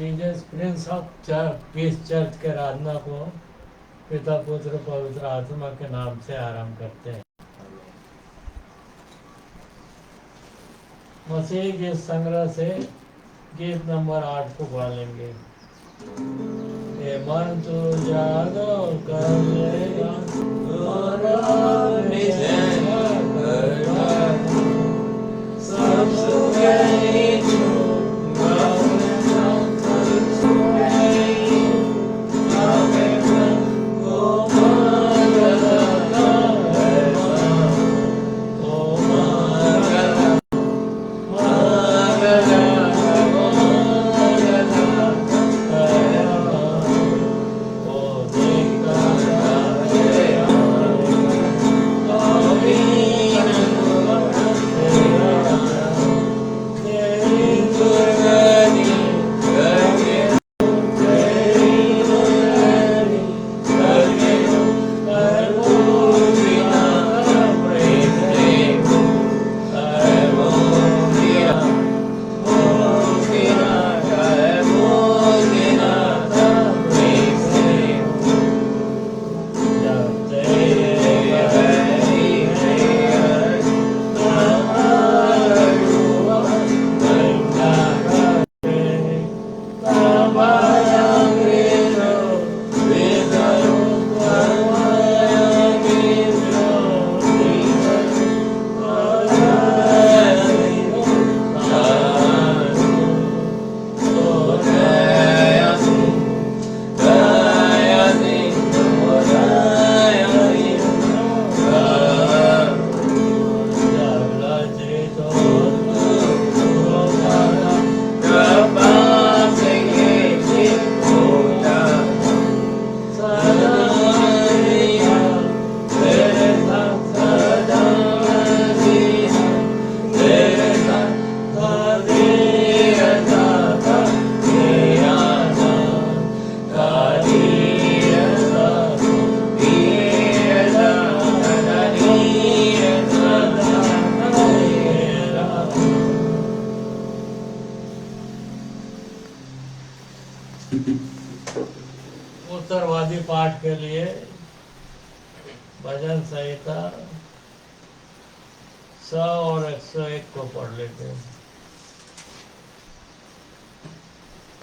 Jesus Prince of peace church के आराधना को पिता पुत्र पवित्र आत्मा के नाम से आरंभ करते हैं। मसीह के संग्रह से गीत नंबर 8 को गा लेंगे। ये मन तो जागो कर लेगा और अपनी सेवा करना, सब सुखी छूंगा मैं, सब सुखी हमें मन को मारना है, को मारना उत्तरवादी पाठ के लिए भजन संहिता 100 और 101 को पढ़ लेते हैं।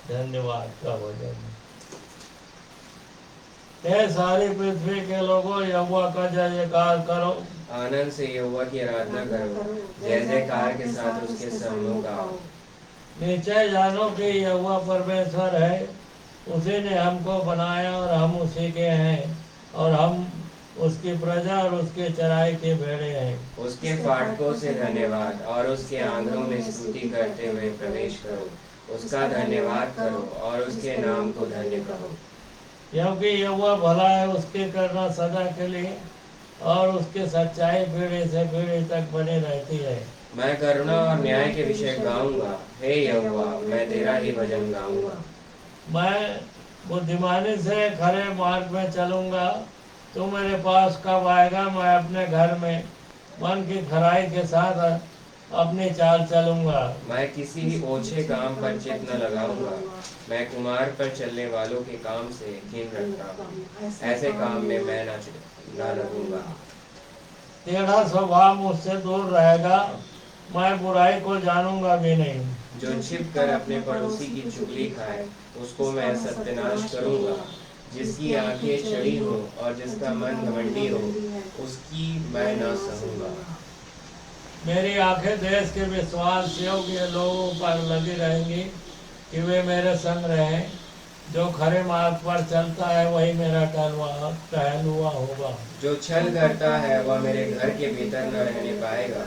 धन्यवाद का भजन। हे सारी पृथ्वी के लोगों, यहोवा का जय जयकार करो, आनंद से यहोवा की आराधना करो, जय जयकार के साथ उसके सम्मुख आओ। निश्चय जानो कि यहोवा परमेश्वर है, उसी ने हमको बनाया और हम उसी के हैं, और हम उसकी प्रजा और उसके चराई के भेड़े हैं। उसके फाटकों से धन्यवाद और उसके आंगनों में स्तुति करते हुए प्रवेश करो। उसका धन्यवाद करो और उसके नाम को धन्य करो। क्योंकि यहोवा भला है, उसके करना सदा के लिए, और उसके सच्चाई पीढ़ी से पीढ़ी तक बनी रहती है। मैं करुणा और न्याय के विषय गाऊंगा, हे यहोवा मैं तेरा ही भजन गाऊंगा। मैं बुद्धिमानी से खरे मार्ग में चलूंगा, तू मेरे पास कब आएगा? मैं अपने घर में मन की खराई के साथ अपनी चाल चलूंगा। मैं किसी ओछे काम पर चित्त न लगाऊंगा, मैं कुमार पर चलने वालों के काम से घिन रखता हूँ। ऐसे काम में मैं न लगूंगा। टेढ़ा स्वभाव मुझसे दूर रहेगा, मैं बुराई को जानूंगा भी नहीं। जो छिप कर अपने पड़ोसी की चुगली खाए, उसको मैं सत्यानाश करूंगा। जिसकी आंखें चढ़ी हो और जिसका मन घमंडी हो, उसकी मैं न सहूंगा। मेरी आंखें देश के विश्वास योग्य लोगों पर लगी रहेंगी कि वे मेरे संग रहें। जो खरे मार्ग पर चलता है वही मेरा टहलुआ होगा। जो छल करता है वह मेरे घर के भीतर न रहने पाएगा।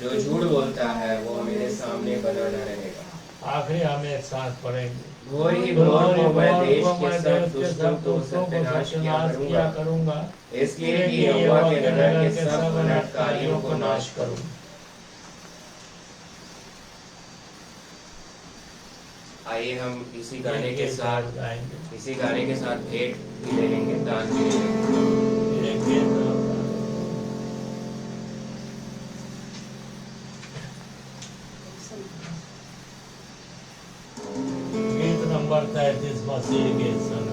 जो झूठ बोलता है वो मेरे सामने बना न रहेगा। आखिरी हम एक साथ पढ़ेंगे। घोर ही घोर को मैं देश के सब दुष्टों को सत्यानाश किया करूंगा, इसलिए कि यहोवा के नगर के सब अनर्थकारियों को नाश करूं। आइए हम इसी गाने के साथ भेंट भी ले लेंगे, दान भी ले लेंगे। गीत नंबर 33 मसीह के सन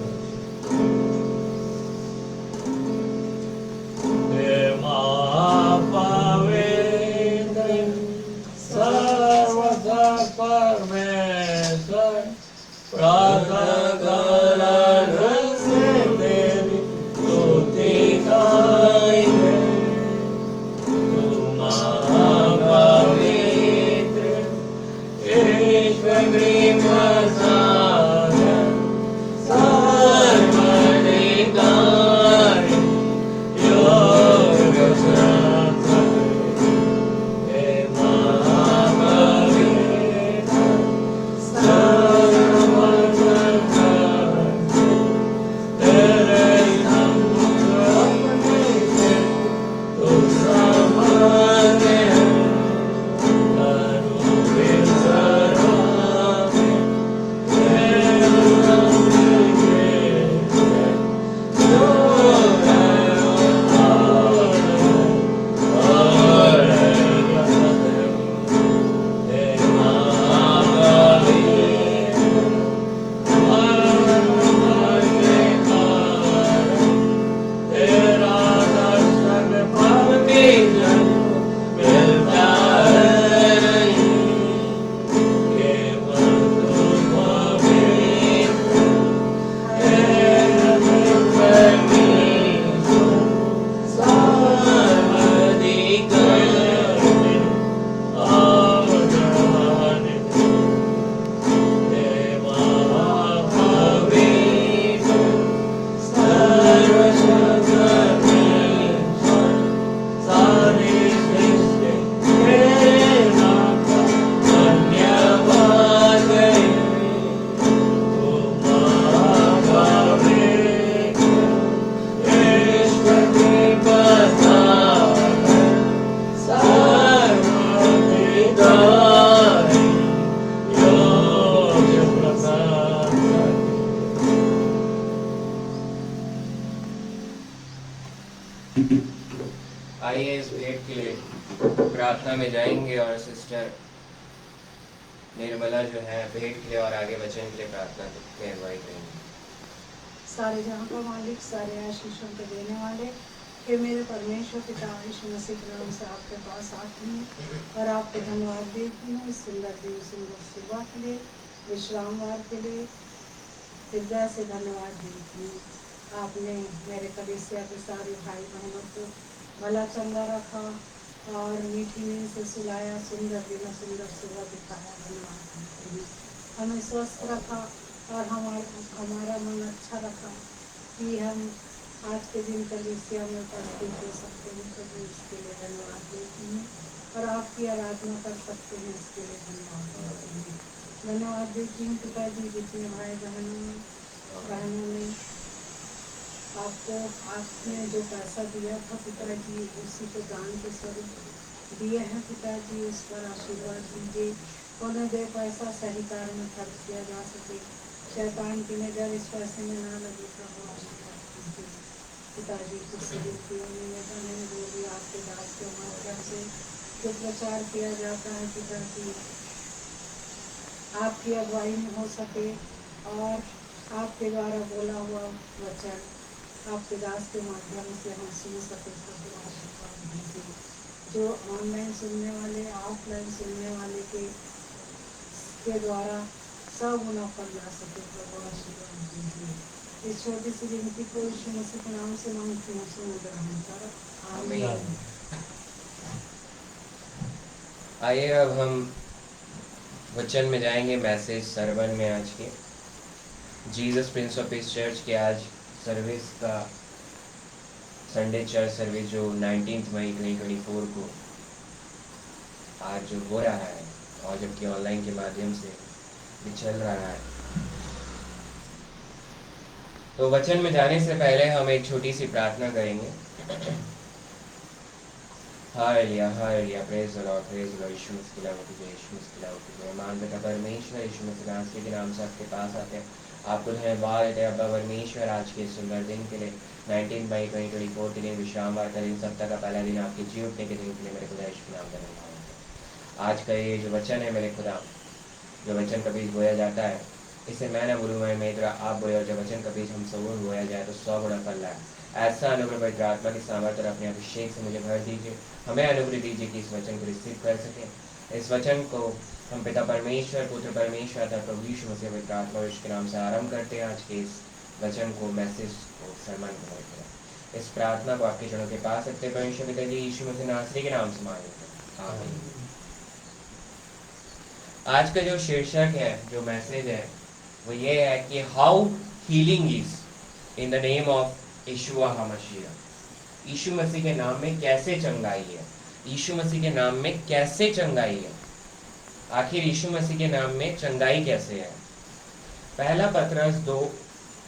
पवित्र सर्वदा परमेश्वर प्रातः से तेरी स्तुति गाएंगे। तू महापवित्र ईश्वर कृपासागर सर्वाधिकारी योग शास्त्र हे महापवित्र आइए इस भेंट के लिए प्रार्थना में जाएंगे और सिस्टर निर्मला जो है भेंट के लिए और आगे वचन के लिए प्रार्थना में अगुवाई करेंगे। सारे जहाँ का मालिक, सारे आशीषों के देने वाले, हे मेरे परमेश्वर पिता यीशु मसीह के नाम से आपके पास आती हूँ और आपको धन्यवाद देती हूँ इस सुंदर दिन, सुंदर सुबह के लिए, विश्रामवार के लिए हृदय से धन्यवाद देती हूँ। आपने मेरे कलीसिया के सारे भाई बहनों को भला चंगा रखा और मीठी नींद से सुलाया, सुंदर दिन, सुंदर सुबह दिखाया। धन्यवाद देती हूँ। हमें स्वस्थ रखा और हमारा मन अच्छा रखा कि हम आज के दिन कलीसिया में उपस्थित हो सकते हैं। प्रभु इसके लिए धन्यवाद देती हूँ और आपकी आराधना कर सकते हैं, इसके लिए धन्यवाद देती हूँ। धन्यवाद देती हूँ पिताजी, जितने भाई बहनों ने आपको आपने जो पैसा दिया था पिताजी, उसी को दान के स्वरूप दिए हैं पिताजी, उस पर आशीर्वाद दीजिए। उन्हें दे पैसा सही कार्य में खर्च किया जा सके, शैतान की नजर इस पैसे में ना लगे। प्रभु आशीर्वाद दीजिए पिताजी। कुछ में जो भी आपके दास के माध्यम से जो प्रचार किया जाता है पिताजी, आपकी अगुवाई में हो सके और आपके द्वारा बोला हुआ वचन आपके दास के माध्यम से हम सुन सके। प्रभु आशीर्वाद दीजिए। जो ऑनलाइन सुनने वाले, ऑफलाइन सुनने वाले के द्वारा सब उन्हें फल ला सके। प्रभु आशीर्वाद दीजिए। इस छोटी सी विनती को यीशु मसीह के नाम से मांगती हूँ, सुन ग्रहण कर। आमीन। आइए अब हम वचन में जाएंगे। मैसेज सरवन में आज के Jesus Prince of peace church के आज सर्विस का संडे चर्च सर्विस जो 19 मई 2024 को आज जो हो रहा है और जबकि ऑनलाइन के माध्यम से भी चल रहा है। तो वचन में जाने से पहले हम एक छोटी सी प्रार्थना करेंगे। Hallelujah hallelujah, praise the lord, praise the lord. Yeshu Masih की नाम में, यीशु मसीह की नाम में। मान बेटा परमेश्वर, यीशु मसीह के नाम से आपके पास आते हैं। आपको धन्यवाद है अब्बा परमेश्वर आज के सुंदर दिन के लिए, 19 मई 2024 के लिए, विश्रामवार का दिन, सप्ताह का पहला दिन, आपके जी उठने के दिन के लिए मेरे खुदा यीशु के नाम का धन्यवाद। आज का ये जो वचन है मेरे खुदा, जो वचन कभी बोया जाता है इसे मैं न बोलूँ मैं मेरा आप बोले, और जब वचन का बीज हम सबूर बोया जाए तो 100 गुना फल लाए। ऐसा अनुग्रह पवित्र आत्मा की सामर्थ्य और अपने अभिषेक से मुझे भर दीजिए। हमें अनुग्रह दीजिए कि इस वचन को रिसीव कर सकें। इस वचन को हम पिता परमेश्वर, पुत्र परमेश्वर तथा प्रभु यीशु मसीह पवित्र आत्मा के नाम से आरंभ करते हैं। आज के इस वचन को, मैसेज को, सरमन को करते हैं। इस प्रार्थना को आपके चरणों के पास रखते हैं परमेश्वर पिता जी यीशु मसीह नासरी के नाम से मांगते हैं, आमीन। आज का जो शीर्षक है, जो मैसेज है, वो ये है कि how healing is in the name of Yeshua Hamashiach. Yeshu Masih के नाम में कैसे चंगाई है, यीशु मसीह के नाम में कैसे चंगाई है, आखिर यीशु मसीह के नाम में चंगाई कैसे है। पहला पतरस 2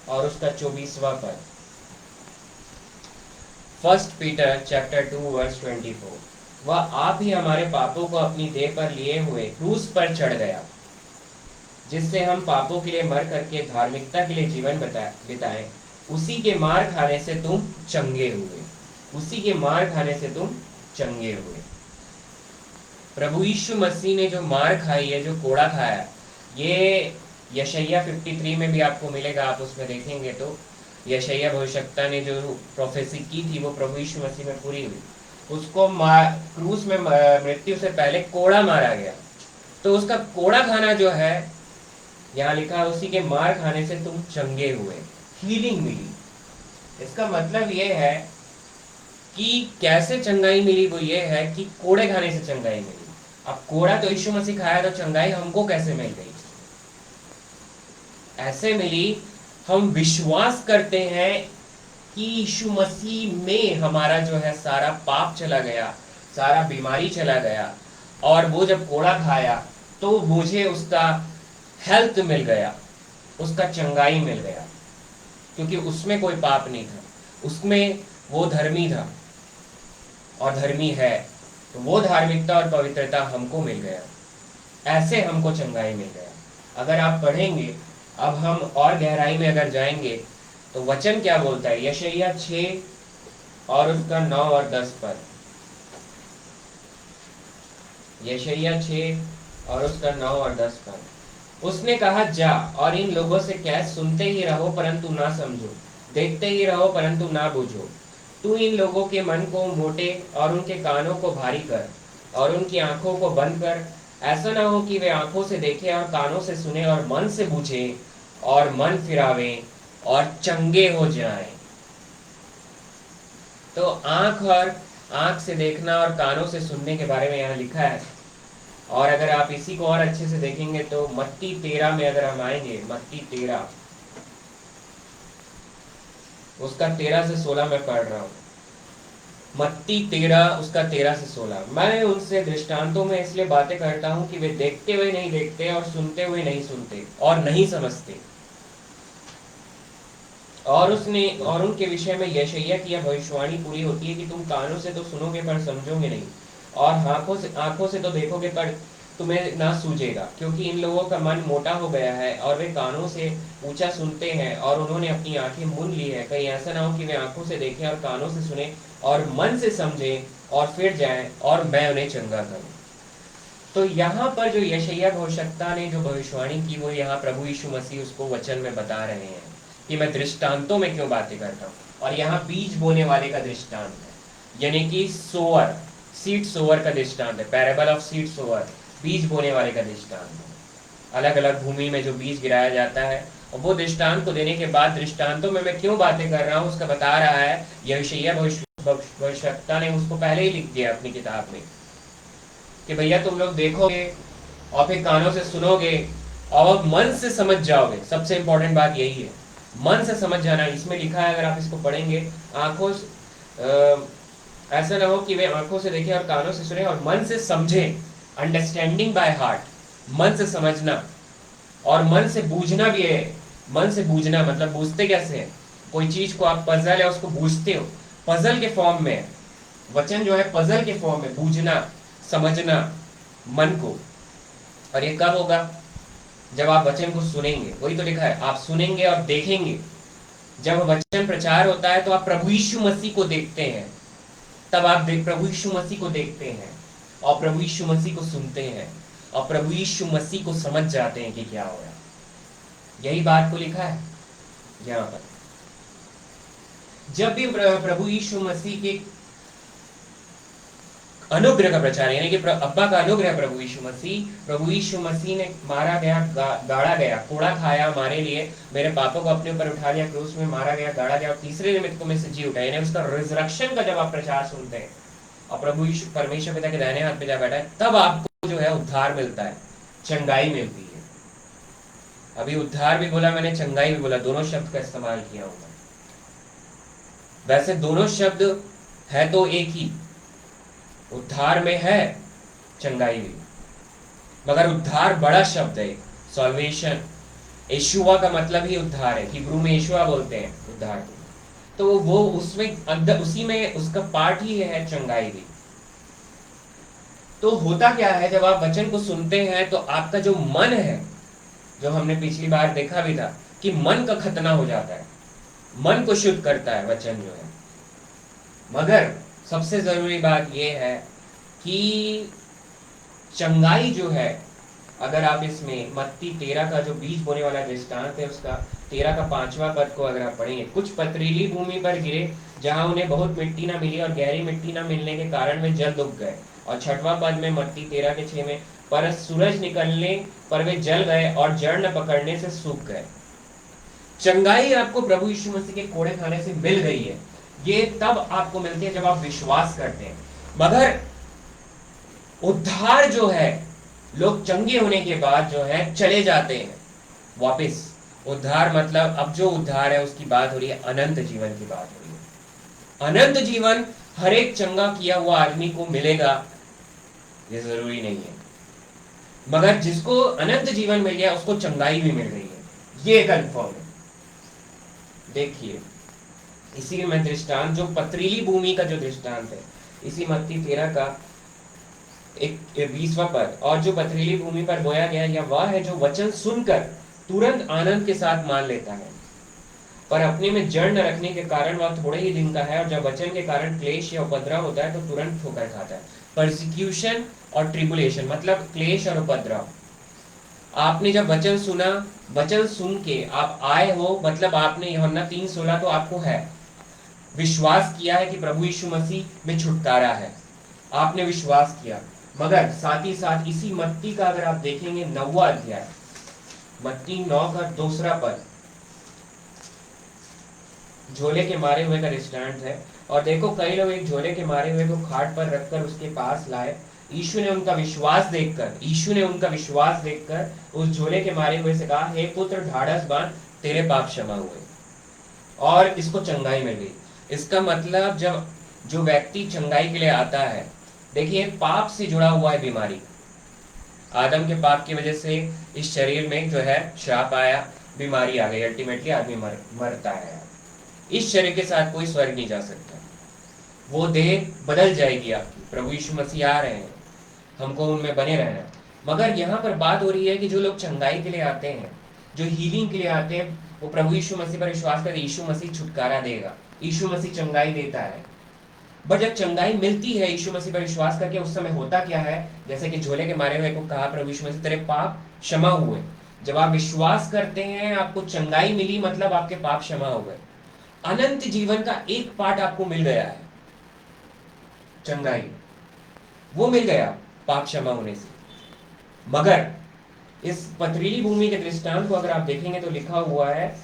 और उसका 24वां पद, 1 पीटर चैप्टर 2 वर्स 24, वह आप ही हमारे पापों को अपनी देह पर लिए हुए क्रूस पर चढ़ गया, जिससे हम पापों के लिए मर करके धार्मिकता के लिए जीवन बिताएं। उसी के मार खाने से तुम चंगे हुए, उसी के मार खाने से तुम चंगे हुए। प्रभु यीशु मसीह ने जो मार खाई है, जो कोड़ा खाया, ये यशायाह 53 में भी आपको मिलेगा। आप उसमें देखेंगे तो यशायाह भविष्यवक्ता ने जो प्रोफेसी की थी वो प्रभु यीशु मसीह में पूरी हुई। उसको क्रूस में मृत्यु से पहले कोड़ा मारा गया, तो उसका कोड़ा खाना जो है, यहाँ लिखा है उसी के मार खाने से तुम चंगे हुए, हीलिंग मिली। इसका मतलब ये है कि कैसे चंगाई मिली, वो ये है कि कोड़े खाने से चंगाई मिली। अब कोड़ा तो यीशु मसीह खाया, तो चंगाई हमको कैसे मिल गई? ऐसे मिली, हम विश्वास करते हैं कि यीशु मसीह में हमारा जो है सारा पाप चला गया, सारा बीमारी चला गया, और वो जब कोड़ा खाया तो मुझे उसका हेल्थ मिल गया, उसका चंगाई मिल गया, क्योंकि उसमें कोई पाप नहीं था, उसमें वो धर्मी था और धर्मी है, तो वो धार्मिकता और पवित्रता हमको मिल गया, ऐसे हमको चंगाई मिल गया। अगर आप पढ़ेंगे, अब हम और गहराई में अगर जाएंगे तो वचन क्या बोलता है, यशायाह 6 और उसका 9 और 10 पद, यशायाह 6 और उसका 9 और 10 पद। उसने कहा, जा और इन लोगों से कह, सुनते ही रहो परंतु ना समझो, देखते ही रहो परंतु ना बूझो। तू इन लोगों के मन को मोटे और उनके कानों को भारी कर और उनकी आंखों को बंद कर, ऐसा ना हो कि वे आंखों से देखें और कानों से सुने और मन से बूझें और मन फिरावें और चंगे हो जाएं। तो आंख से देखना और कानों से सुनने के बारे में यहाँ लिखा है। और अगर आप इसी को और अच्छे से देखेंगे तो मत्ती 13 में अगर हम आएंगे, मत्ती 13 उसका 13 से 16 में पढ़ रहा हूँ। मत्ती 13 उसका 13 से 16, मैं उनसे दृष्टांतों में इसलिए बातें करता हूँ कि वे देखते हुए नहीं देखते और सुनते हुए नहीं सुनते और नहीं समझते। और उनके विषय में यशायाह की यह भविष्यवाणी पूरी होती है कि तुम कानों से तो सुनोगे पर समझोगे नहीं, और आंखों से तो देखोगे पर तुम्हें ना सूझेगा, क्योंकि इन लोगों का मन मोटा हो गया है और वे कानों से ऊंचा सुनते हैं और उन्होंने अपनी आंखें मूंद ली है। कहीं ऐसा ना हो कि वे आंखों से देखें और कानों से सुने और मन से समझें और फिर जाएं और मैं उन्हें चंगा करूं। तो यहाँ पर जो यशायाह भविष्यवक्ता ने जो भविष्यवाणी की, वो यहाँ प्रभु यीशु मसीह उसको वचन में बता रहे हैं कि मैं दृष्टांतों में क्यों बातें करता हूँ। और यहाँ बीज बोने वाले का दृष्टांत है, यानी कि सोअर, सीड सोअर का दृष्टांत है, पैराबल ऑफ सीड सोअर, बीज बोने वाले का दृष्टांत है। अलग अलग भूमि में जो बीज गिराया जाता है, और वो दृष्टांत को देने के बाद दृष्टांतों में मैं क्यों बातें कर रहा हूँ उसका बता रहा है। यशायाह भविष्यवक्ता ने उसको पहले ही लिख दिया अपनी किताब में कि भैया तुम लोग देखोगे और फिर कानों से सुनोगे और मन से समझ जाओगे। सबसे इंपॉर्टेंट बात यही है, मन से समझ जाना। इसमें लिखा है, अगर आप इसको पढ़ेंगे, आंखों ऐसा ना हो कि वे आंखों से देखें और कानों से सुने और मन से समझे, अंडरस्टैंडिंग बाय हार्ट, मन से समझना। और मन से बूझना भी है। मन से बूझना मतलब बूझते कैसे है, कोई चीज को आप पजल है उसको बूझते हो, पजल के फॉर्म में, वचन जो है पजल के फॉर्म में, बूझना, समझना मन को। और ये कब होगा, जब आप वचन को सुनेंगे। वही तो लिखा है, आप सुनेंगे और देखेंगे। जब वचन प्रचार होता है तो आप प्रभु यीशु मसीह को देखते हैं, तब आप प्रभु यीशु मसीह को देखते हैं और प्रभु यीशु मसीह को सुनते हैं और प्रभु यीशु मसीह को समझ जाते हैं कि क्या हो रहा है। यही बात को लिखा है यहाँ पर। जब भी प्रभु यीशु मसीह के अनुग्रह का प्रचार, यानी कि अब्बा का अनुग्रह प्रभु यीशु मसीह ने मारा गया, गाड़ा गया, कोड़ा खाया हमारे लिए, मेरे पापों को अपने ऊपर उठा लिया, क्रूस में मारा गया, गाड़ा गया और तीसरे दिन को में से जी उठा, यानी उसका रिजरेक्शन का जब आप प्रचार सुनते हैं और प्रभु यीशु परमेश्वर पिता के दाहिने हाथ पे जा बैठा है, तब आपको जो है उद्धार मिलता है, चंगाई मिलती है। अभी उद्धार भी बोला मैंने, चंगाई भी बोला, दोनों शब्द का इस्तेमाल किया होगा। वैसे दोनों शब्द है तो एक ही, उद्धार में है, चंगाई भी, मगर उद्धार बड़ा शब्द है। सॉल्वेशन, यशुआ का मतलब ही उद्धार है, हिब्रू में यशुआ बोलते हैं उद्धार को, तो वो उसमें अंदर उसी में उसका पार्ट ही है चंगाई भी। तो होता क्या है, जब आप वचन को सुनते हैं तो आपका जो मन है, जो हमने पिछली बार देखा भी था कि मन का खतना हो जाता है, मन को शुद्ध करता है वचन जो है। मगर सबसे जरूरी बात यह है कि चंगाई जो है, अगर आप इसमें मत्ती 13 का जो बीज बोने वाला दृष्टांत है, उसका 13 का 5वां पद को अगर आप पढ़ेंगे, कुछ पथरीली भूमि पर गिरे जहां उन्हें बहुत मिट्टी ना मिली और गहरी मिट्टी ना मिलने के कारण वे जल्द उग गए। और 6वां पद में मत्ती 13 के 6 में, पर सूरज निकलने पर वे जल गए और जड़ न पकड़ने से सूख गए। चंगाई आपको प्रभु यीशु मसीह के कोड़े खाने से मिल गई है, ये तब आपको मिलती है जब आप विश्वास करते हैं। मगर उद्धार जो है, लोग चंगे होने के बाद जो है चले जाते हैं वापस। उद्धार मतलब अब जो उद्धार है उसकी बात हो रही है, अनंत जीवन की बात हो रही है। अनंत जीवन हर एक चंगा किया हुआ आदमी को मिलेगा ये जरूरी नहीं है, मगर जिसको अनंत जीवन मिल गया उसको चंगाई भी मिल गई है, ये कंफर्म है। देखिए इसी में दृष्टांत, जो पथरीली भूमि का जो दृष्टांत है, इसी मत्ती 13 का 20वां पद, और जो पथरीली भूमि पर बोया गया या वह है जो वचन सुनकर तुरंत आनंद के साथ मान लेता है, पर अपने में जड़ न रखने के कारण वह थोड़े ही दिन का है, और जब वचन के कारण क्लेश या उपद्रव होता है तो तुरंत ठोकर खाता है। परसिक्यूशन और ट्रिबुलेशन मतलब क्लेश और उपद्रव। आपने जब वचन सुना, वचन सुन के आप आए हो, मतलब आपने यूहन्ना 3:16 तो आपको है, विश्वास किया है कि प्रभु यीशु मसीह में छुटकारा है, आपने विश्वास किया। मगर साथ ही साथ इसी मत्ती का अगर आप देखेंगे 9वां अध्याय, मत्ती 9 का 2 पद, झोले के मारे हुए का दृष्टांत है। और देखो कई लोग एक झोले के मारे हुए को खाट पर रखकर उसके पास लाए। यीशु ने उनका विश्वास देखकर उस झोले के मारे हुए से कहा, हे पुत्र ढाढ़स बांध, तेरे पाप क्षमा हुए, और इसको चंगाई मिल गई। इसका मतलब जब जो व्यक्ति चंगाई के लिए आता है, देखिए पाप से जुड़ा हुआ है बीमारी, आदम के पाप की वजह से इस शरीर में जो है श्राप आया, बीमारी आ गई, अल्टीमेटली आदमी मरता है। इस शरीर के साथ कोई स्वर्ग नहीं जा सकता, वो देह बदल जाएगी आपकी। प्रभु यीशु मसीह आ रहे हैं, हमको उनमें बने रहना। मगर यहाँ पर बात हो रही है कि जो लोग चंगाई के लिए आते हैं, जो हीलिंग के लिए आते हैं, वो प्रभु यीशु मसीह पर विश्वास करते, यीशु मसीह छुटकारा देगा, यीशु मसीह चंगाई देता है। बट जब चंगाई मिलती है यीशु मसीह पर विश्वास करके, उस समय होता क्या है, जैसे कि झोले के मारे हुए को कहा प्रभु यीशु मसीह, तेरे पाप क्षमा हुए। जब आप विश्वास करते हैं आपको चंगाई मिली, मतलब आपके पाप क्षमा हो गए। अनंत जीवन का एक पार्ट आपको मिल गया है, चंगाई वो मिल गया पाप क्षमा होने से। मगर इस पथरीली भूमि के दृष्टांत को अगर आप देखेंगे तो लिखा हुआ है,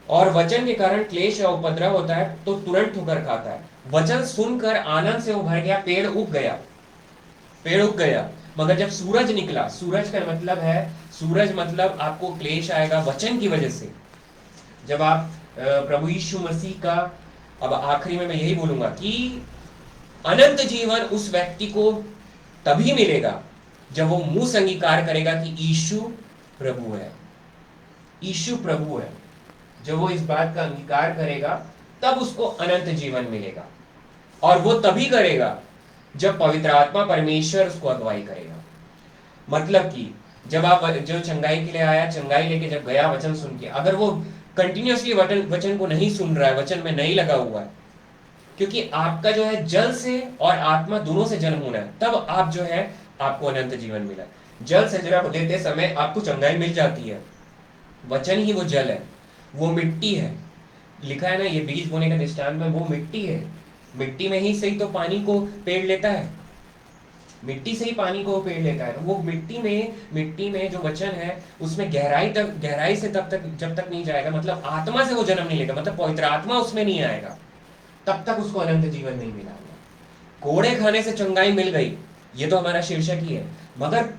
और वचन के कारण क्लेश या उपद्रव होता है तो तुरंत ठोकर खाता है। वचन सुनकर आनंद से उभर गया, पेड़ उग गया। मगर जब सूरज निकला, सूरज का मतलब है, सूरज मतलब आपको क्लेश आएगा वचन की वजह से। जब आप प्रभु यीशु मसीह का, अब आखिरी में मैं यही बोलूंगा कि अनंत जीवन उस व्यक्ति को तभी मिलेगा जब वो मुंह से अंगीकार करेगा कि यीशु प्रभु है, यीशु प्रभु है। जब वो इस बात का अंगीकार करेगा तब उसको अनंत जीवन मिलेगा, और वो तभी करेगा जब पवित्र आत्मा परमेश्वर उसको अगुवाई करेगा। मतलब कि जब आप जो चंगाई के लिए आया, चंगाई लेके जब गया वचन सुन के, अगर वो कंटिन्यूअसली वचन को नहीं सुन रहा है, वचन में नहीं लगा हुआ है, क्योंकि आपका जो है जल से और आत्मा दोनों से जन्म होना है, तब आप जो है आपको अनंत जीवन मिला। जल से जन्म लेते समय आपको चंगाई मिल जाती है, वचन ही वो जल है, वो मिट्टी है। लिखा है ना, ये बीज बोने का दृष्टांत में वो मिट्टी है। मिट्टी में ही सही तो पानी को पेड़ लेता है, मिट्टी से ही पानी को पेड़ लेता है। वो मिट्टी में जो वचन है उसमें गहराई से तब तक जब तक नहीं जाएगा, मतलब आत्मा से वो जन्म नहीं लेगा, मतलब पवित्र आत्मा उसमें नहीं आएगा, तब तक उसको अनंत जीवन नहीं मिला। कोड़े खाने से चंगाई मिल गई, ये तो हमारा शीर्षक ही है, मगर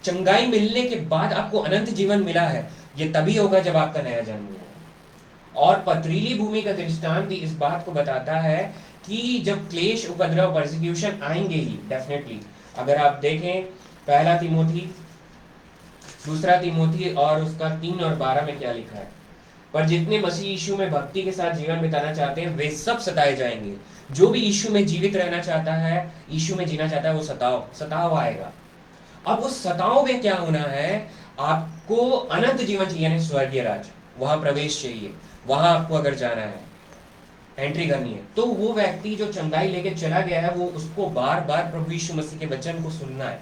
चंगाई मिलने के बाद आपको अनंत जीवन मिला है, ये तभी होगा जब आपका नया जन्म होगा। और पथरीली भूमि का दृष्टांत भी इस बात को बताता है कि जब क्लेश, उपद्रव, परसिक्यूशन आएंगे ही डेफिनेटली। अगर आप देखें पहला तिमोथी, दूसरा तिमोथी और उसका 3 और 12 में क्या लिखा है, पर जितने मसीह यीशु में भक्ति के साथ जीवन बिताना चाहते हैं वे सब सताए जाएंगे। जो भी यीशु में जीवित रहना चाहता है, यीशु में जीना चाहता है, वो सताव आएगा। अब उस सताव में क्या होना है, आपको अनंत जीवन चाहिए, यानी स्वर्गीय राज्य, वहां प्रवेश चाहिए, वहां आपको अगर जाना है, एंट्री करनी है, तो वो व्यक्ति जो चंगाई लेके चला गया है, वो उसको बार बार प्रभु यीशु मसीह के वचन को सुनना है।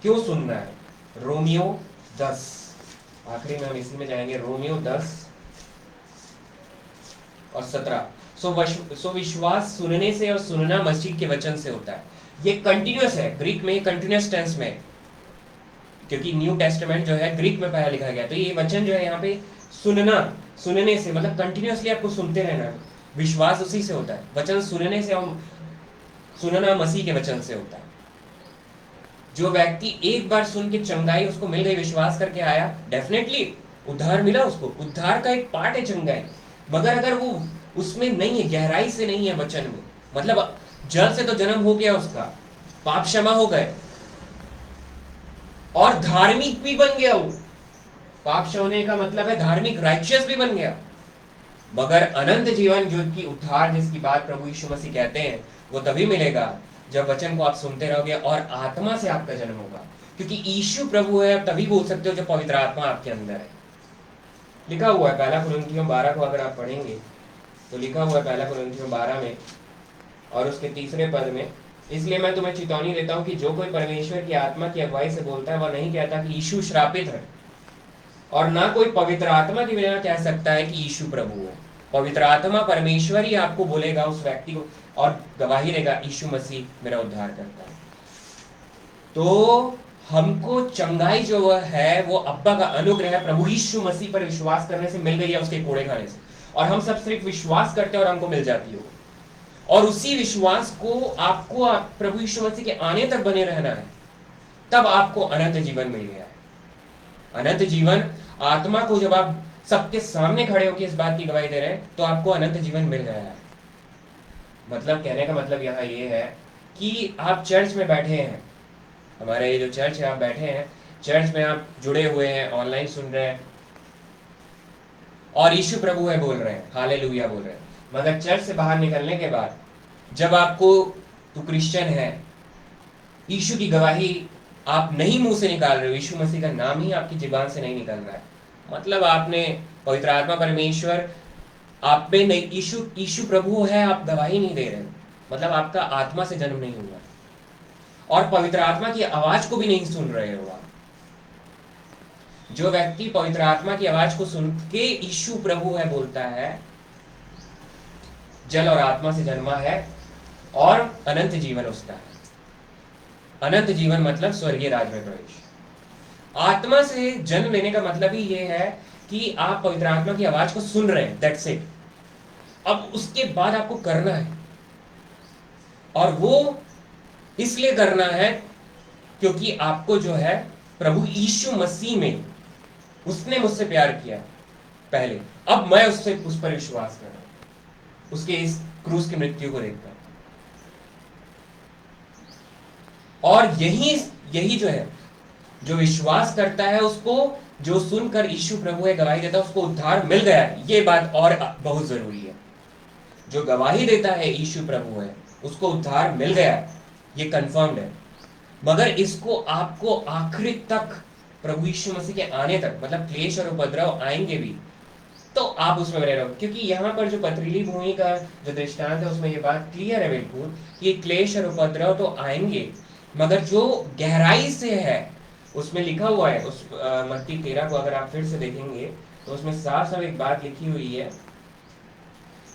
क्यों सुनना है? रोमियो 10, आखिरी में हम इसी में जाएंगे, रोमियो 10 और 17। सो विश्वास सुनने से और सुनना मसीह के वचन से होता है। ये कंटिन्यूअस है, ग्रीक में कंटिन्यूअस टेंस में, क्योंकि न्यू टेस्टामेंट जो है ग्रीक में पहला लिखा गया, तो ये वचन जो है यहाँ पे सुनने से, मतलब कंटिन्यूअसली आपको सुनते रहना है। विश्वास उसी से होता है, वचन सुनने से, और सुनना मसीह के वचन से होता है। जो व्यक्ति एक बार सुन के चंगाई उसको मिल गई, विश्वास करके आया, डेफिनेटली उद्धार मिला उसको, उद्धार का एक पार्ट है चंगाई। मगर अगर वो उसमें नहीं है, गहराई से नहीं है वचन में, मतलब जल से तो जन्म हो गया उसका, पाप क्षमा हो गए और धार्मिक भी बन गया, वो पाप होने का मतलब है धार्मिक, राइचियस भी बन गया, मगर अनंत जीवन जो कि उद्धार जिसकी बात प्रभु यीशु मसीह कहते हैं, वो तभी मिलेगा जब वचन को आप सुनते रहोगे और आत्मा से आपका जन्म होगा। क्योंकि यीशु प्रभु है, आप तभी बोल सकते हो जब पवित्र आत्मा आपके अंदर है। लिखा हुआ है पहला कुरिन्थियों 12 को अगर आप पढ़ेंगे तो लिखा हुआ है पहला कुरिन्थियों 12 में और उसके 3 पद में, इसलिए मैं तुम्हें चेतावनी देता हूं कि जो कोई परमेश्वर की आत्मा की अगुवाई से बोलता है, वह नहीं कहता कि यीशु श्रापित है, और ना कोई पवित्र आत्मा की बिना कह सकता है कि यीशु प्रभु है। पवित्र आत्मा परमेश्वर ही आपको बोलेगा उस व्यक्ति को और गवाही देगा, यीशु मसीह मेरा उद्धार करता है। तो हमको चंगाई जो है वो अब्बा का अनुग्रह प्रभु यीशु मसीह पर विश्वास करने से मिल गई है, उसके कोड़े खाने से, और हम सब सिर्फ विश्वास करते हैं और हमको मिल जाती है। और उसी विश्वास को आपको प्रभु यीशु मसीह के आने तक बने रहना है, तब आपको अनंत जीवन मिल गया है। अनंत जीवन आत्मा को जब आप सबके सामने खड़े होकर इस बात की गवाही दे रहे हैं, तो आपको अनंत जीवन मिल गया है। मतलब कहने का मतलब यहाँ ये है कि आप चर्च में बैठे हैं, हमारे ये जो चर्च है, आप बैठे हैं चर्च में, आप जुड़े हुए हैं, ऑनलाइन सुन रहे हैं और यीशु प्रभु है बोल रहे हैं, हालेलुया बोल रहे हैं, मगर चर्च से बाहर निकलने के बाद जब आपको तू क्रिश्चियन है, यीशु की गवाही आप नहीं मुंह से निकाल रहे हो, यीशु मसीह का नाम ही आपकी जुबान से नहीं निकल रहा है, मतलब आपने पवित्र आत्मा परमेश्वर आप पे नहीं, यीशु प्रभु है, आप गवाही नहीं दे रहे, मतलब आपका आत्मा से जन्म नहीं हुआ और पवित्र आत्मा की आवाज को भी नहीं सुन रहे हो आप। जो व्यक्ति पवित्र आत्मा की आवाज को सुन के यीशु प्रभु है बोलता है, जल और आत्मा से जन्मा है और अनंत जीवन उसका है। अनंत जीवन मतलब स्वर्गीय राज्य में प्रवेश। आत्मा से जन्म लेने का मतलब ही यह है कि आप पवित्र आत्मा की आवाज को सुन रहे हैं, दैट्स इट। अब उसके बाद आपको करना है, और वो इसलिए करना है क्योंकि आपको जो है प्रभु यीशु मसीह में उसने मुझसे प्यार किया पहले, अब मैं उस पर विश्वास कर रहा हूं, उसके इस क्रूस की मृत्यु को देखकर। और यही जो है, जो विश्वास करता है उसको, जो सुनकर यीशु प्रभु है गवाही देता है, उसको उद्धार मिल गया है। ये बात और बहुत जरूरी है। जो गवाही देता है यीशु प्रभु है, उसको उद्धार मिल गया है, ये कंफर्म्ड है। मगर इसको आपको आखिरी तक, प्रभु यीशु मसीह के आने तक, मतलब क्लेश और उपद्रव आएंगे भी, तो आप उसमें बने रहो। क्योंकि यहाँ पर जो पथरीली भूमि का जो दृष्टांत है उसमें ये बात क्लियर है बिल्कुल कि क्लेश और उपद्रव तो आएंगे, मगर जो गहराई से है उसमें लिखा हुआ है, उस मत्ती 13 को अगर आप फिर से देखेंगे तो उसमें साफ साफ एक बात लिखी हुई है,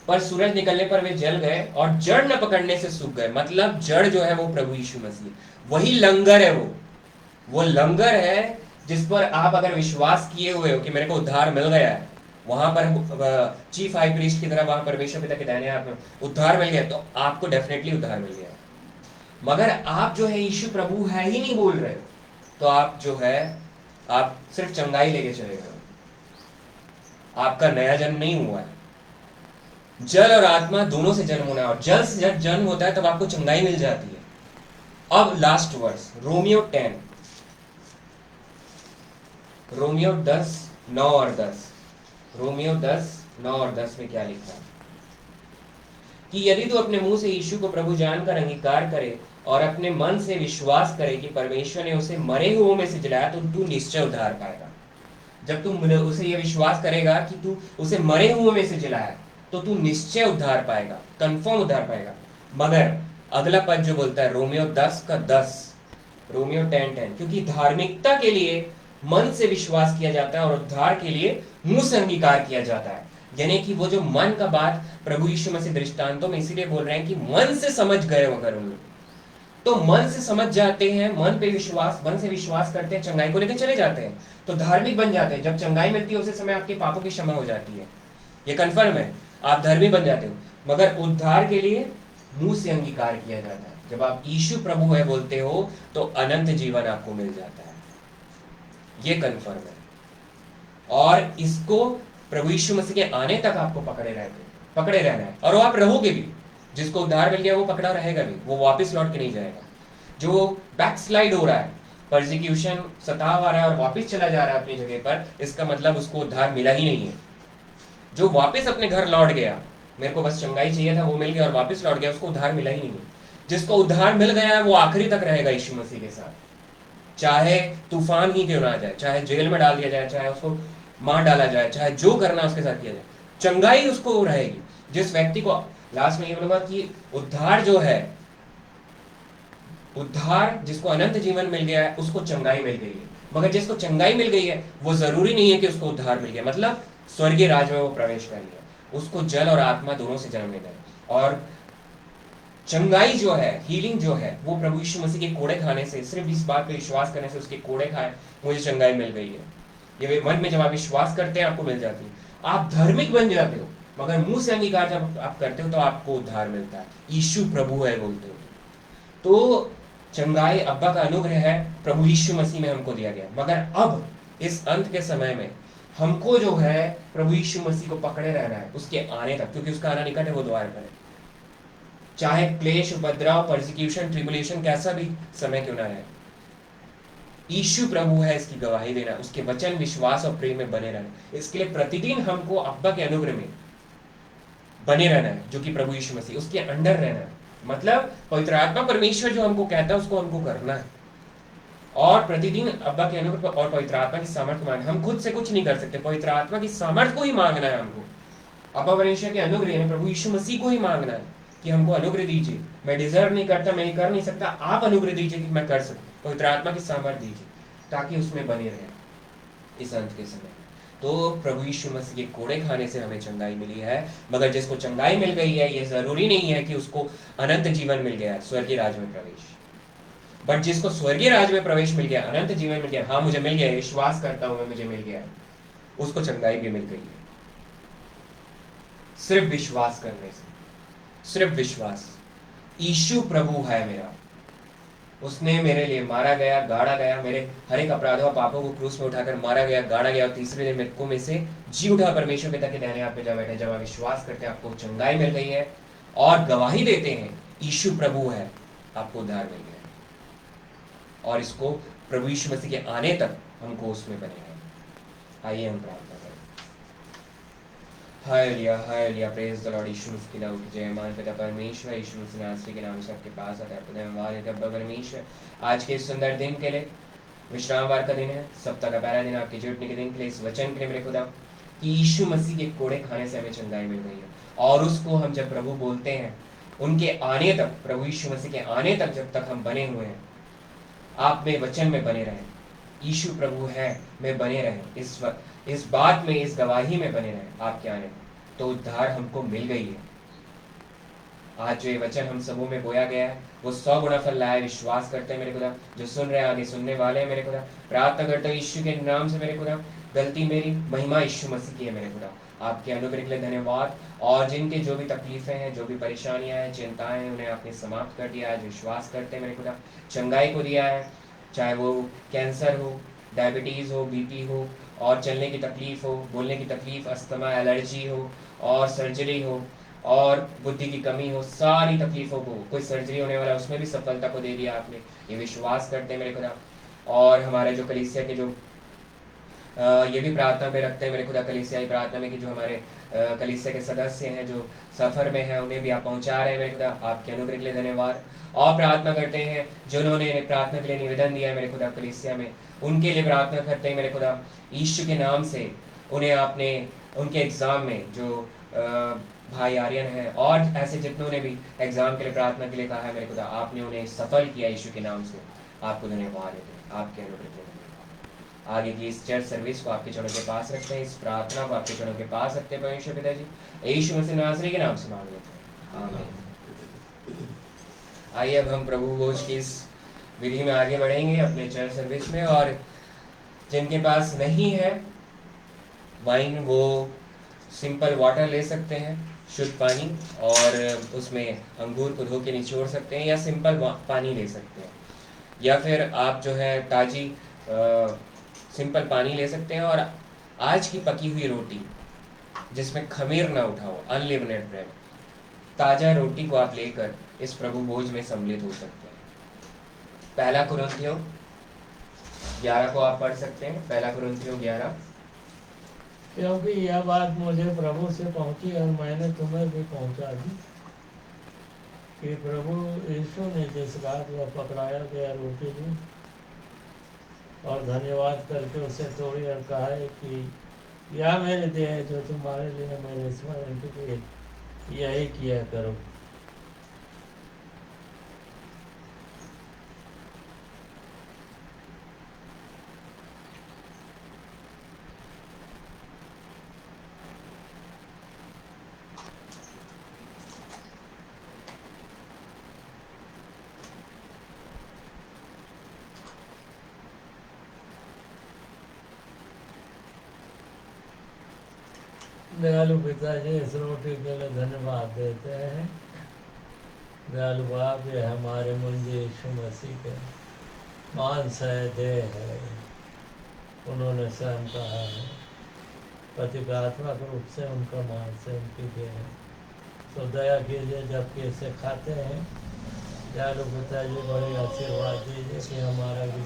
पर सूरज निकलने पर वे जल गए और जड़ न पकड़ने से सूख गए। मतलब जड़ जो है वो प्रभु यीशु मसीह, वही लंगर है, वो लंगर है जिस पर आप अगर विश्वास किए हुए हो कि मेरे को उद्धार मिल गया है, वहां पर चीफ हाई प्रीस्ट की तरह वहां परमेश्वर पिता के दाहिने हाथ में उद्धार मिल गया, तो आपको डेफिनेटली उद्धार मिल गया। मगर आप जो है यीशु प्रभु है ही नहीं बोल रहे, तो आप जो है आप सिर्फ चंगाई लेके चले गए, आपका नया जन्म नहीं हुआ है। जल और आत्मा दोनों से जन्म होना है, और जल से जब जन्म होता है तब आपको चंगाई मिल जाती है। अब लास्ट वर्स रोमियो 10, रोमियो 10 9 और 10, रोमियो 10 9 और 10 में क्या लिखा है कि यदि तू अपने मुंह से यीशु को प्रभु जानकर अंगीकार करे और अपने मन से विश्वास करे कि परमेश्वर ने उसे मरे हुओं में से जलाया, तो तू निश्चय उद्धार पाएगा। जब तू उसे ये विश्वास करेगा कि तू उसे मरे हुओं में से जलाया, तो तू निश्चय उद्धार पाएगा, कंफर्म उद्धार पाएगा। मगर अगला पद जो बोलता है रोमियो 10 का 10, रोमियो 10:10, क्योंकि धार्मिकता के लिए मन से विश्वास किया जाता है और उद्धार के लिए मुंह से अंगीकार किया जाता है। यानी कि वो जो मन का बात प्रभु यीशु मसीह दृष्टांतों में इसीलिए बोल रहे हैं कि मन से समझ गए अगर उन लोग, तो मन से समझ जाते हैं, मन पे विश्वास, मन से विश्वास करते हैं, चंगाई को लेकर चले जाते हैं, तो धार्मिक बन जाते हैं। जब चंगाई मिलती है उसी समय आपके पापों की क्षमा हो जाती है, ये कंफर्म है, आप धर्मी बन जाते हो। मगर उद्धार के लिए मुंह से अंगीकार किया जाता है। जब आप यीशु प्रभु है बोलते हो तो अनंत जीवन आपको मिल जाता है, ये कंफर्म है। और इसको प्रभु यीशु मसीह के आने तक आपको पकड़े रहना है, और वो आप रहोगे भी। जिसको उद्धार मिल गया वो पकड़ा रहेगा भी, वो वापस लौट के नहीं जाएगा। जो बैकस्लाइड हो रहा है, परसिक्यूशन सताव आ रहा है और वापस चला जा रहा है अपनी जगह पर, इसका मतलब उसको उद्धार मिला ही नहीं है। जो वापस अपने घर लौट गया, मेरे को बस चंगाई चाहिए था, वो मिल गया और वापस लौट गया, उसको उद्धार मिला ही नहीं है। जिसको उद्धार मिल गया है वो आखिरी तक रहेगा यीशु मसीह के साथ, चाहे तूफान ही क्यों ना आ जाए, चाहे जेल में डाल दिया जाए, चाहे उसको मार डाला जाए, चाहे जो करना उसके साथ किया जाए, चंगाई उसको रहेगी। जिस व्यक्ति को, लास्ट में ये बोलूंगा कि उद्धार जो है, उद्धार जिसको अनंत जीवन मिल गया है उसको चंगाई मिल गई है। मगर जिसको चंगाई मिल गई है वो जरूरी नहीं है कि उसको उद्धार मिल गया, मतलब स्वर्गीय राज में वो प्रवेश कर लिया। उसको जल और आत्मा दोनों से जन्म लेना है। और चंगाई जो है, हीलिंग जो है, वो प्रभु यीशु मसीह के कोड़े खाने से, सिर्फ इस बात पे विश्वास करने से, उसके कोड़े खाए मुझे चंगाई मिल गई है, ये मन में जब आप विश्वास करते हैं आपको मिल जाती है। आप धार्मिक बन जाते हो, मगर मुंह से अंगीकार जब आप करते हो तो आपको उद्धार मिलता है, यीशु प्रभु है बोलते हो। तो चंगाई अब्बा का अनुग्रह है, प्रभु यीशु मसीह में हमको दिया गया। मगर अब इस अंत के समय में हमको जो है प्रभु यीशु मसीह को पकड़े रहना है उसके आने तक, क्योंकि उसका आना निकट है, वो द्वार पर है। चाहे क्लेश, उपद्रव, परसिक्यूशन, ट्रिबुलेशन कैसा भी समय क्यों ना है, यीशु प्रभु है इसकी गवाही देना, उसके वचन, विश्वास और प्रेम में बने रहना। इसके लिए प्रतिदिन हमको अब्बा के अनुग्रह में बने रहना है, जो कि प्रभु यीशु मसीह, उसके अंडर रहना है। मतलब पवित्र आत्मा परमेश्वर जो हमको कहता है उसको हमको करना है, और प्रतिदिन अब्बा के अनुग्रह और पवित्र आत्मा की सामर्थ्य मांगना। हम खुद से कुछ नहीं कर सकते, पवित्र आत्मा की सामर्थ्य को ही मांगना है हमको। अब्बा परमेश्वर के अनुग्रह यानी प्रभु यीशु मसीह को ही मांगना है कि हमको अनुग्रह दीजिए। मैं डिजर्व नहीं करता, मैं कर नहीं सकता, आप अनुग्रह दीजिए कि मैं कर सकूं। पवित्र आत्मा की सामर्थ्य दीजिए ताकि उसमें बने रहे इस अंत के समय। तो प्रभु यीशु मसीह के कोड़े खाने से हमें चंगाई मिली है। मगर जिसको चंगाई मिल गई है ये जरूरी नहीं है कि उसको अनंत जीवन मिल गया, स्वर्गीय राज में प्रवेश। बट जिसको स्वर्गीय राज में प्रवेश मिल गया, अनंत जीवन मिल गया, हाँ मुझे मिल गया, विश्वास करता हूं मैं, मुझे मिल गया, उसको चंगाई भी मिल गई है। सिर्फ विश्वास करने से, सिर्फ विश्वास। यीशु प्रभु है मेरा, उसने मेरे लिए मारा गया, गाड़ा गया, मेरे हर एक अपराधों पापों को क्रूस में उठाकर मारा गया, गाड़ा गया, और तीसरे दिन मृतकों में से जी उठा, परमेश्वर पिता के दाहिने हाथ पे जा बैठे। जब आप विश्वास करते हैं आपको चंगाई मिल गई है और गवाही देते हैं यीशु प्रभु है, आपको उद्धार मिल गया है। और इसको प्रभु यीशु मसीह के आने तक हमको उसमें बने हैं। आइए हम प्रार्थना करें। Hallelujah, hallelujah, praise the lord. Yeshu Masih के नाम की जय। मान पिता परमेश्वर, यीशु मसीह नासरी के नाम सबके पास आता है। धन्यवाद है अब्बा परमेश्वर आज के इस सुंदर दिन के लिए। विश्रामवार का दिन है, सप्ताह का पहला दिन, आपके जुटने के दिन के लिए, इस वचन के लिए मेरे खुदा कि यीशु मसीह के कोड़े खाने से हमें चंगाई मिल गई है। और उसको हम जब प्रभु बोलते हैं, उनके आने तक, प्रभु यीशु मसीह के आने तक जब तक हम बने हुए हैं, आप में वचन में बने रहें, यीशु प्रभु है में बने रहें, इस बात में, इस गवाही में बने रहें आपके आने में, तो उद्धार हमको मिल गई है। आज जो ये वचन हम सबों में बोया गया है वो 100 गुना फल लाया। विश्वास करते हैं मेरे खुदा, जो सुन रहे हैं आगे सुनने वाले हैं मेरे खुदा, प्रार्थना करते हैं यीशु के नाम से मेरे खुदा, गलती मेरी, महिमा यीशु मसीह की है मेरे खुदा। आपके अनुग्रह के लिए धन्यवाद। और जिनके जो भी तकलीफें हैं, जो भी परेशानियां हैं, चिंताएं हैं, उन्हें आपने समाप्त कर दिया। आज विश्वास करते हैं मेरे खुदा, चंगाई को दिया है, चाहे वो कैंसर हो, डायबिटीज़ हो, बीपी हो, और चलने की तकलीफ हो, बोलने की तकलीफ, अस्थमा, एलर्जी हो, और सर्जरी हो, और बुद्धि की कमी हो, सारी तकलीफों को, कोई सर्जरी होने वाला उसमें भी सफलता को दे दिया आपने, ये विश्वास करते हैं मेरे खुदा। और हमारे जो कलीसिया के जो ये भी प्रार्थना में रखते हैं मेरे खुदा, कलीसियाई प्रार्थना में कि जो हमारे कलीसिया के सदस्य हैं जो सफ़र में हैं, उन्हें भी आप पहुंचा रहे हैं मेरे खुदा, आपके अनुग्रह के लिए धन्यवाद। और प्रार्थना करते हैं जिन्होंने प्रार्थना के लिए निवेदन दिया है मेरे खुदा कलीसिया में, उनके लिए प्रार्थना करते हैं मेरे खुदा, यीशु के नाम से उन्हें आपने उनके एग्ज़ाम में जो भाई आर्यन है और ऐसे जितनों ने भी एग्ज़ाम के लिए प्रार्थना के लिए कहा है मेरे खुदा, आपने उन्हें सफल किया यीशु के नाम से, आपको धन्यवाद देते हैं, आपके अनुग्रह के लिए। आगे की इस चर्च सर्विस को आपके चरणों के पास रखते हैं, इस प्रार्थना को आपके चरणों के पास रखते हैं परमेश्वर पिताजी, यीशु मसीह नासरी के नाम से मांग लेते हैं, आमीन। आइए अब हम प्रभु भोज की इस विधि में आगे बढ़ेंगे अपने चर्च सर्विस में। और जिनके पास नहीं है वाइन, वो सिंपल वाटर ले सकते हैं, शुद्ध पानी, और उसमें अंगूर को धो के निचोड़ सकते हैं, या सिंपल पानी ले सकते हैं, या फिर आप जो है ताजी सिंपल पानी ले सकते हैं। और आज की पकी हुई रोटी जिसमें खमीर ना उठा हो, अनलिवनेड ब्रेड, ताज़ा रोटी को आप लेकर इस प्रभु भोज में सम्मिलित हो सकते हैं। पहला कुरिन्थियों 11 को आप पढ़ सकते हैं, पहला कुरिन्थियों 11। क्योंकि यह बात मुझे प्रभु से पहुंची और मैंने तुम्हें भी पहुंचा दी कि प्रभु यीशु ने जिस रात वह पकड़ाया गया रोटी ली और धन्यवाद करके उसे तोड़ी और कहा है कि यह मेरे देह है जो तुम्हारे लिए मेरे स्मरण के लिए यही किया करो। दयालु पिताजी इस रोटी के लिए धन्यवाद देते हैं। दयालु बाप, ये हमारे मुंजी यीशु मसीह के मांस है, देह है, उन्होंने स्वयं कहा है, प्रतीकात्मक रूप से उनका मांस है, उनकी देह है। तो दया कीजिए जबकि इसे खाते हैं, दयालु पिताजी बड़े आशीर्वाद दीजिए कि हमारा भी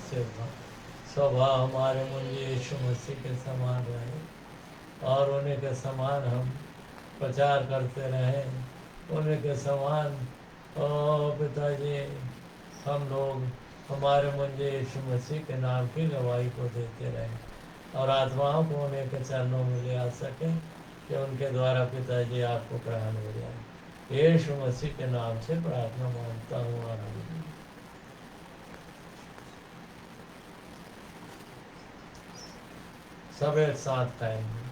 स्वभाव हमारे मुंजी यीशु मसीह के समान रहे और उन्हीं के समान हम प्रचार करते रहें, उन्हीं के समान पिताजी हम लोग हमारे मुंजे यीशु मसीह के नाम की गवाही को देते रहें और आत्माओं को उन्हीं के चरणों में ले आ सकें कि उनके द्वारा पिताजी आपको ग्रहण हो जाए। यीशु मसीह के नाम से प्रार्थना मांगता हूँ, आमीन। सब एक साथ खाएंगे।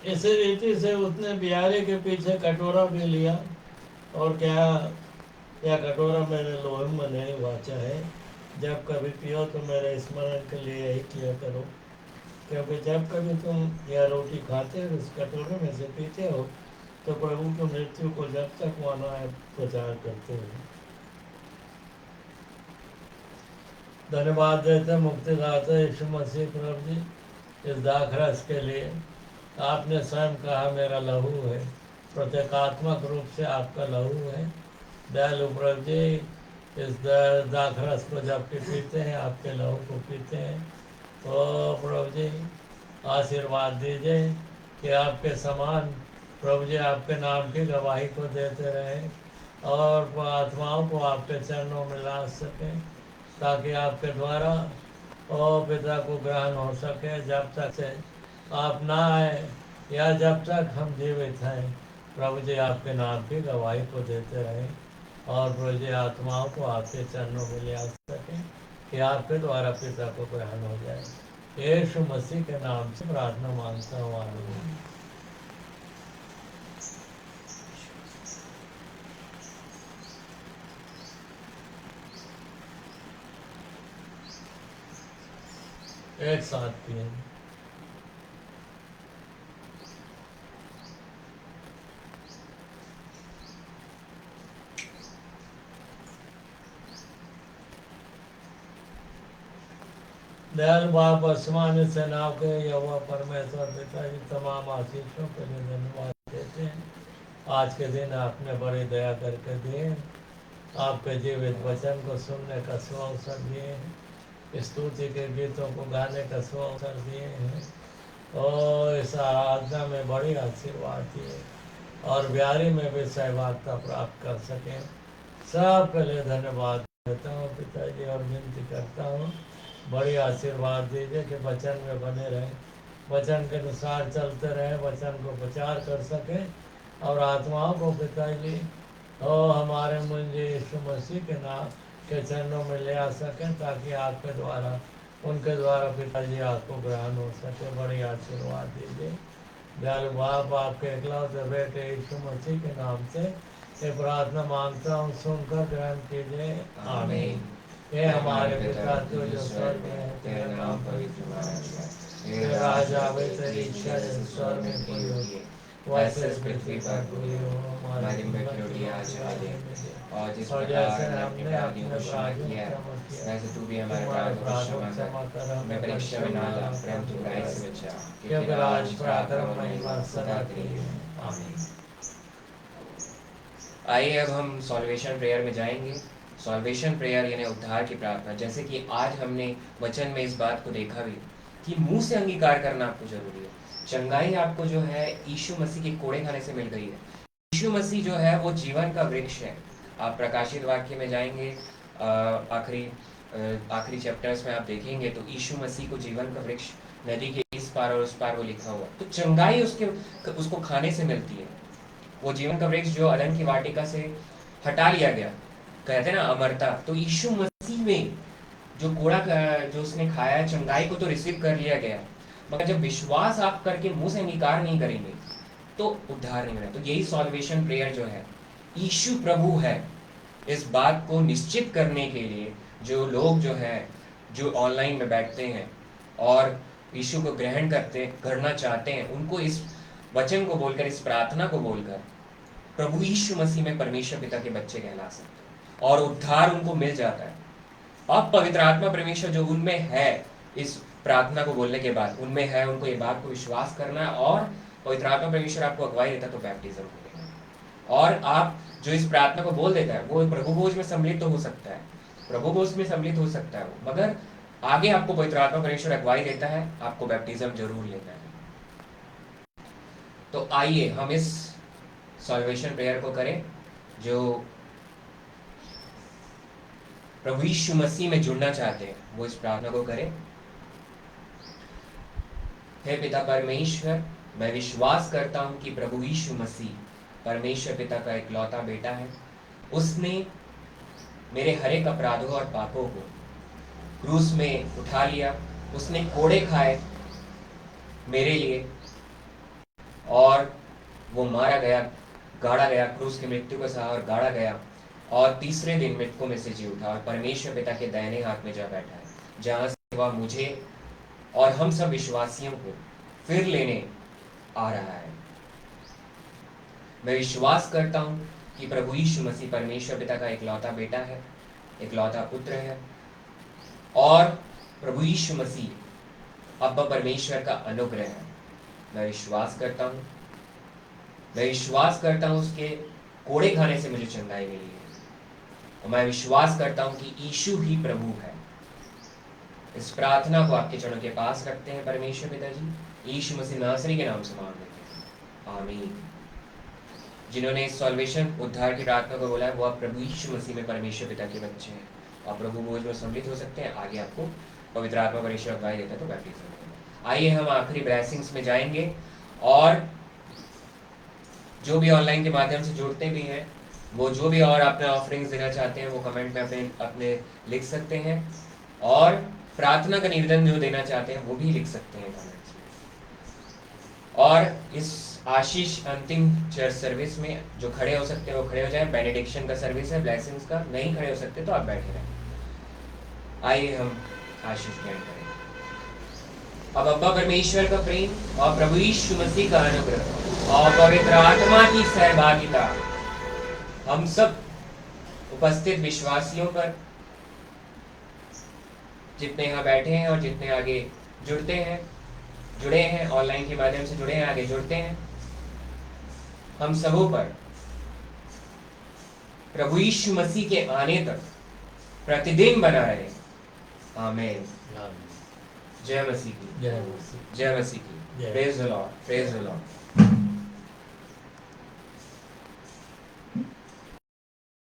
इस रीति से उसने बियारे के पीछे कटोरा भी लिया और क्या कटोरा मेरे लोहे में बने वाचा है, जब कभी पियो तो मेरे स्मरण के लिए यही किया करो। क्योंकि जब कभी तुम यह रोटी खाते हो, उस कटोरे में से पीते हो, तो प्रभु की मृत्यु को जब तक माना है प्रचार करते हो। धन्यवाद देते मुक्तिदाता यीशु मसीह प्रभु जी इस दाखरस के लिए। आपने स्वयं कहा मेरा लहू है, प्रतीकात्मक रूप से आपका लहू है। दयालु प्रभु जी इस दाखरस को जबकि पीते हैं, आपके लहू को पीते हैं, तो प्रभु जी आशीर्वाद दीजिए कि आपके समान प्रभु जी आपके नाम की गवाही को देते रहें और आत्माओं को आपके चरणों में ला सकें, ताकि आपके द्वारा और पिता को ग्रहण हो सके, जब तक से आप ना आए या जब तक हम जीवित हैं, प्रभु जी आपके नाम की गवाही को देते रहें और प्रभु जी आत्माओं को आपके चरणों में ले आ सकें कि आपके द्वारा पिता को ग्रहण हो जाए। यीशु मसीह के नाम से प्रार्थना मांगता हूँ, आमीन। एक साथ पिए। दयालु बाप आसमान से नाव के यहोवा परमेश्वर पिताजी तमाम आशीषों के लिए धन्यवाद देते हैं। आज के दिन आपने बड़ी दया करके दिए, आपके जीवित वचन को सुनने का सुअवसर दिए हैं, स्तुति के गीतों को गाने का सुअवसर दिए हैं और इस आराधना में बड़ी आशीर्वाद दिए और ब्यारी में भी सहभागिता प्राप्त कर सकें। सबके लिए धन्यवाद देता हूँ पिताजी और विनती करता हूँ बड़ी आशीर्वाद दीजिए कि वचन में बने रहें, वचन के अनुसार चलते रहें, वचन को प्रचार कर सकें और आत्माओं को पिताजी और हमारे मुंजी यीशु मसीह के नाम के चरणों में ले आ सकें ताकि आपके द्वारा उनके द्वारा पिताजी आपको ग्रहण हो सके। बड़ी आशीर्वाद दीजिए। दयालु बाप आपके इकलौते बेटे यीशु मसीह के नाम से ये प्रार्थना मांगता हूँ, सुनकर ग्रहण कीजिए, आमीन। ये हमारे पिता तू जो स्वर्ग में है, तेरा नाम पवित्र माना जाए, तेरा राज आवे, तेरी इच्छा जैसे स्वर्ग में पूरी होगी वैसे पृथ्वी पर पूरी हो। हमारी रोटी आज हमें दे और जिस प्रकार हमने अपने अपराधियों किया वैसे तू भी हमारे अपराधों को क्षमा कर, हमें परीक्षा में ना ला परंतु बुराई से बचा, क्योंकि राज पराक्रम महिमा सदा तेरी है, आमीन। आइए अब हम सॉल्वेशन प्रेयर में जाएंगे। सॉल्वेशन प्रेयर यानी उद्धार की प्रार्थना। जैसे कि आज हमने वचन में इस बात को देखा भी कि मुंह से अंगीकार करना आपको जरूरी है। चंगाई आपको जो है यीशु मसीह के कोड़े खाने से मिल गई है। यीशु मसीह जो है वो जीवन का वृक्ष है। आप प्रकाशित वाक्य में जाएंगे, आखिरी चैप्टर्स में आप देखेंगे तो यीशु मसीह को जीवन का वृक्ष नदी के इस पार और उस पार वो लिखा हुआ। तो चंगाई उसको खाने से मिलती है। वो जीवन का वृक्ष जो अदन की वाटिका से हटा लिया गया, कहते हैं ना अमरता, तो यीशु मसीह में जो कोड़ा जो उसने खाया, चंगाई को तो रिसीव कर लिया गया, मगर जब विश्वास आप करके मुंह से अंगीकार नहीं करेंगे तो उद्धार नहीं मिलेगा। तो यही सॉल्वेशन प्रेयर जो है, यीशु प्रभु है, इस बात को निश्चित करने के लिए जो लोग जो है जो ऑनलाइन में बैठते हैं और यीशु को ग्रहण करना चाहते हैं, उनको इस वचन को बोलकर, इस प्रार्थना को बोलकर प्रभु यीशु मसीह में परमेश्वर पिता के बच्चे कहला सकते हैं और उद्धार उनको मिल जाता है। अब पवित्र आत्मा परमेश्वर जो उनमें है, इस प्रार्थना को बोलने के बाद उनमें है, उनको ये बात को विश्वास करना है और पवित्र आत्मा परमेश्वर आपको अगुवाई देता है तो बैप्टिज्म होगा। और आप जो इस प्रार्थना को बोल देता है वो प्रभु भोज में सम्मिलित तो हो सकता है, प्रभु भोज में सम्मिलित हो सकता है वो, मगर आगे आपको पवित्र आत्मा परमेश्वर अगुवाई देता है, आपको बैप्टिज्म जरूर लेना है। तो आइए हम इस सॉल्वेशन प्रेयर को करें। जो प्रभु यीशु मसीह में जुड़ना चाहते हैं वो इस प्रार्थना को करें। हे पिता परमेश्वर, मैं विश्वास करता हूं कि प्रभु यीशु मसीह परमेश्वर पिता का इकलौता बेटा है। उसने मेरे हर एक अपराधों और पापों को क्रूस में उठा लिया, उसने कोड़े खाए मेरे लिए और वो मारा गया, गाड़ा गया, क्रूस की मृत्यु को सहा और गाड़ा गया और तीसरे दिन मृतकों में से जी उठा और परमेश्वर पिता के दाहिने हाथ में जा बैठा है, जहां से वह मुझे और हम सब विश्वासियों को फिर लेने आ रहा है। मैं विश्वास करता हूं कि प्रभु यीशु मसीह परमेश्वर पिता का इकलौता बेटा है, इकलौता पुत्र है और प्रभु यीशु मसीह अब्बा परमेश्वर का अनुग्रह है। मैं विश्वास करता हूं, मैं विश्वास करता हूं उसके कोड़े खाने से मुझे चंगाई मिली है और मैं विश्वास करता हूं कि यीशु ही प्रभु है। इस प्रार्थना को आपके चरणों के पास रखते हैं परमेश्वर पिताजी, यीशु मसीह नासरी के नाम से मांग लेते हैं, आमीन। जिन्होंने इस सॉल्वेशन उद्धार की प्रार्थना को बोला है वो आप प्रभु यीशु मसीह में परमेश्वर पिता के बच्चे हैं और प्रभु भोज में सम्मिलित हो सकते हैं। आगे आपको पवित्र आत्मा परमेश्वर अगुवाई देता है तो बैप्टिज्म होगा। आइए हम आखिरी ब्लेसिंग्स में जाएंगे, और जो भी ऑनलाइन के माध्यम से जुड़ते भी हैं वो जो भी और अपने ऑफरिंग्स देना चाहते हैं वो कमेंट में अपने लिख सकते हैं, और प्रार्थना का निवेदन जो देना चाहते हैं वो भी लिख सकते हैं कमेंट्स में। और इस आशीष अंतिम चर्च सर्विस में जो खड़े हो सकते हैं वो खड़े हो जाएं। बेनेडिक्शन का सर्विस है, ब्लेसिंग्स का। नहीं खड़े हो सकते तो आप बैठे रहें। आइए हम आशीष ग्रहण करें। अब अब्बा परमेश्वर का प्रेम और प्रभु यीशु मसीह का अनुग्रह और पवित्र आत्मा की सहभागिता हम सब उपस्थित विश्वासियों पर, जितने यहाँ बैठे हैं और जितने आगे जुड़े हैं ऑनलाइन के माध्यम से जुड़े हैं, आगे जुड़ते हैं, हम सबों पर प्रभु यीशु मसीह के आने तक प्रतिदिन बना रहे। आमीन। जय मसीह की। जय मसीह। जय मसीह की। जय। Praise the lord, praise the Lord.